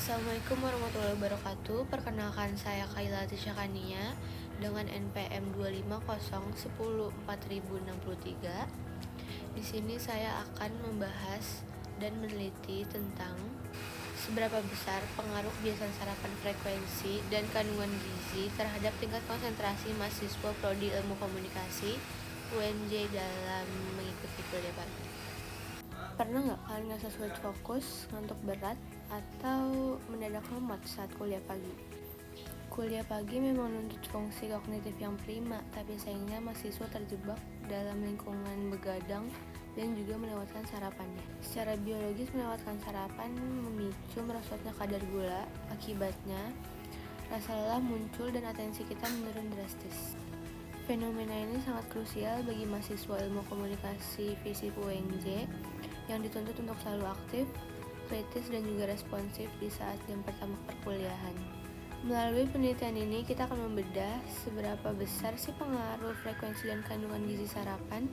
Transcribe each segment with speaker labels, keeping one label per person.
Speaker 1: Assalamualaikum warahmatullahi wabarakatuh. Perkenalkan saya Kaila Tisyakania dengan NPM 250104063. Di sini saya akan membahas dan meneliti tentang seberapa besar pengaruh kebiasaan sarapan frekuensi dan kandungan gizi terhadap tingkat konsentrasi mahasiswa prodi Ilmu Komunikasi UNJ dalam mengikuti kuliah pagi. Pernah nggak kalian ngerasa sulit fokus, ngantuk berat, atau mendadak lemot saat kuliah pagi? Kuliah pagi memang menuntut fungsi kognitif yang prima, tapi sayangnya mahasiswa terjebak dalam lingkungan begadang dan juga melewatkan sarapannya. Secara biologis, melewatkan sarapan memicu merosotnya kadar gula. Akibatnya, rasa lelah muncul dan atensi kita menurun drastis. Fenomena ini sangat krusial bagi mahasiswa Ilmu Komunikasi FISIP UNJ yang dituntut untuk selalu aktif, kritis, dan juga responsif di saat jam pertama perkuliahan. Melalui penelitian ini, kita akan membedah seberapa besar sih pengaruh frekuensi dan kandungan gizi sarapan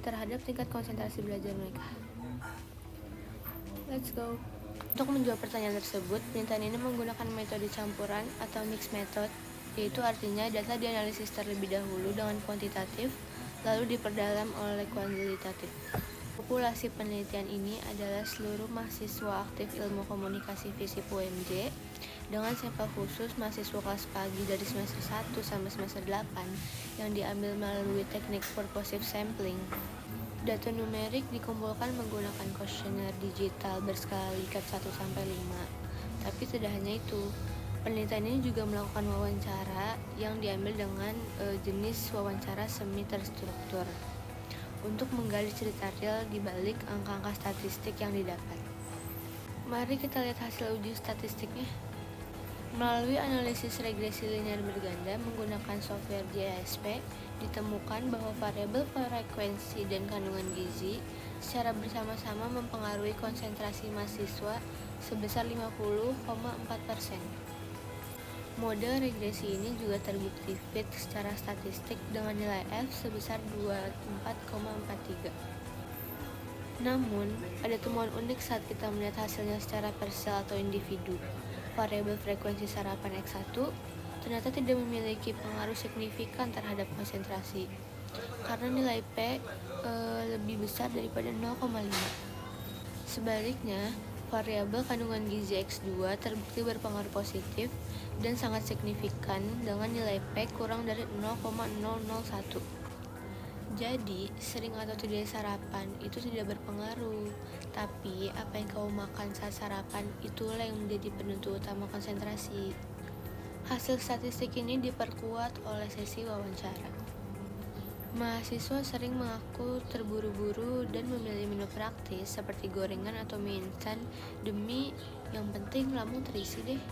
Speaker 1: terhadap tingkat konsentrasi belajar mereka. Let's go! Untuk menjawab pertanyaan tersebut, penelitian ini menggunakan metode campuran atau mixed method, yaitu artinya data dianalisis terlebih dahulu dengan kuantitatif, lalu diperdalam oleh kualitatif. Populasi penelitian ini adalah seluruh mahasiswa aktif Ilmu Komunikasi FISIP UMJ dengan sampel khusus mahasiswa kelas pagi dari semester 1 sampai semester 8 yang diambil melalui teknik purposive sampling. Data numerik dikumpulkan menggunakan kuesioner digital berskala Likert 1-5. Tapi tidak hanya itu, penelitian ini juga melakukan wawancara yang diambil dengan jenis wawancara semi terstruktur untuk menggali cerita real di balik angka-angka statistik yang didapat. Mari kita lihat hasil uji statistiknya. Melalui analisis regresi linear berganda menggunakan software JASP, ditemukan bahwa variabel frekuensi dan kandungan gizi secara bersama-sama mempengaruhi konsentrasi mahasiswa sebesar 50,4%. Model regresi ini juga terbukti fit secara statistik dengan nilai F sebesar 24,43. Namun, ada temuan unik saat kita melihat hasilnya secara per sel atau individu. Variabel frekuensi sarapan X1 ternyata tidak memiliki pengaruh signifikan terhadap konsentrasi, karena nilai P lebih besar daripada 0,5. Sebaliknya, variabel kandungan gizi X2 terbukti berpengaruh positif dan sangat signifikan dengan nilai P kurang dari 0,001. Jadi, sering atau tidak sarapan itu tidak berpengaruh, tapi apa yang kamu makan saat sarapan itulah yang menjadi penentu utama konsentrasi. Hasil statistik ini diperkuat oleh sesi wawancara. Mahasiswa sering mengaku terburu-buru dan memilih menu praktis seperti gorengan atau mie instan demi yang penting lambung terisi deh.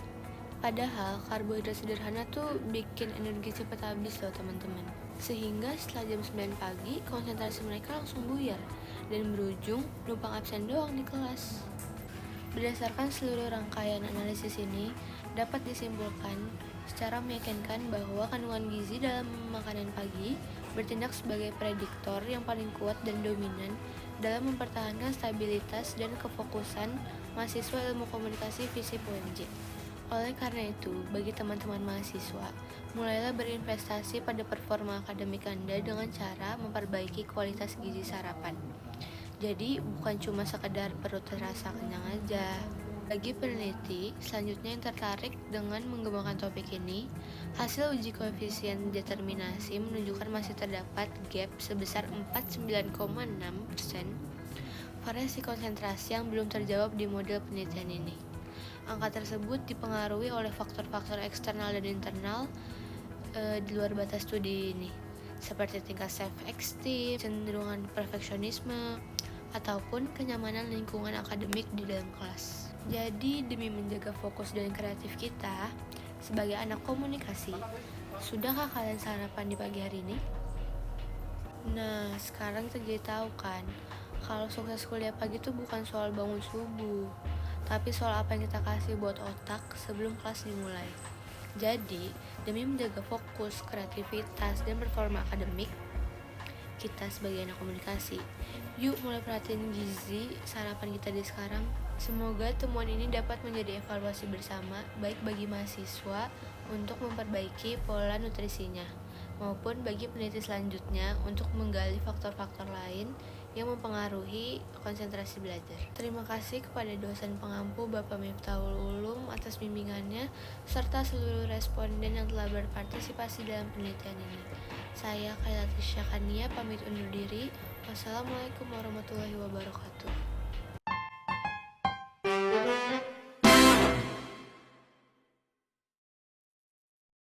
Speaker 1: Padahal karbohidrat sederhana tuh bikin energi cepat habis loh teman-teman. Sehingga setelah jam 9 pagi konsentrasi mereka langsung buyar dan berujung numpang absen doang di kelas. Berdasarkan seluruh rangkaian analisis ini, dapat disimpulkan secara meyakinkan bahwa kandungan gizi dalam makanan pagi bertindak sebagai prediktor yang paling kuat dan dominan dalam mempertahankan stabilitas dan kefokusan mahasiswa Ilmu Komunikasi FISIP UNJ. Oleh karena itu, bagi teman-teman mahasiswa, mulailah berinvestasi pada performa akademik Anda dengan cara memperbaiki kualitas gizi sarapan. Jadi, bukan cuma sekedar perut terasa kenyang aja. Bagi peneliti selanjutnya yang tertarik dengan mengembangkan topik ini, hasil uji koefisien determinasi menunjukkan masih terdapat gap sebesar 49,6% variasi konsentrasi yang belum terjawab di model penelitian ini. Angka tersebut dipengaruhi oleh faktor-faktor eksternal dan internal di luar batas studi ini, seperti tingkat self-esteem, cenderungan perfeksionisme, ataupun kenyamanan lingkungan akademik di dalam kelas. Jadi, demi menjaga fokus dan kreatif kita sebagai anak komunikasi, sudahkah kalian sarapan di pagi hari ini? Nah, sekarang kita jadi tahu kan, kalau sukses kuliah pagi itu bukan soal bangun subuh, tapi soal apa yang kita kasih buat otak sebelum kelas dimulai. Jadi, demi menjaga fokus, kreativitas, dan performa akademik kita sebagai anak komunikasi, yuk mulai perhatiin gizi sarapan kita di sekarang. Semoga temuan ini dapat menjadi evaluasi bersama, baik bagi mahasiswa untuk memperbaiki pola nutrisinya, maupun bagi peneliti selanjutnya untuk menggali faktor-faktor lain yang mempengaruhi konsentrasi belajar. Terima kasih kepada dosen pengampu Bapak Miftahul Ulum atas bimbingannya, serta seluruh responden yang telah berpartisipasi dalam penelitian ini. Saya Khairatisya Kania pamit undur diri. Wassalamualaikum warahmatullahi wabarakatuh.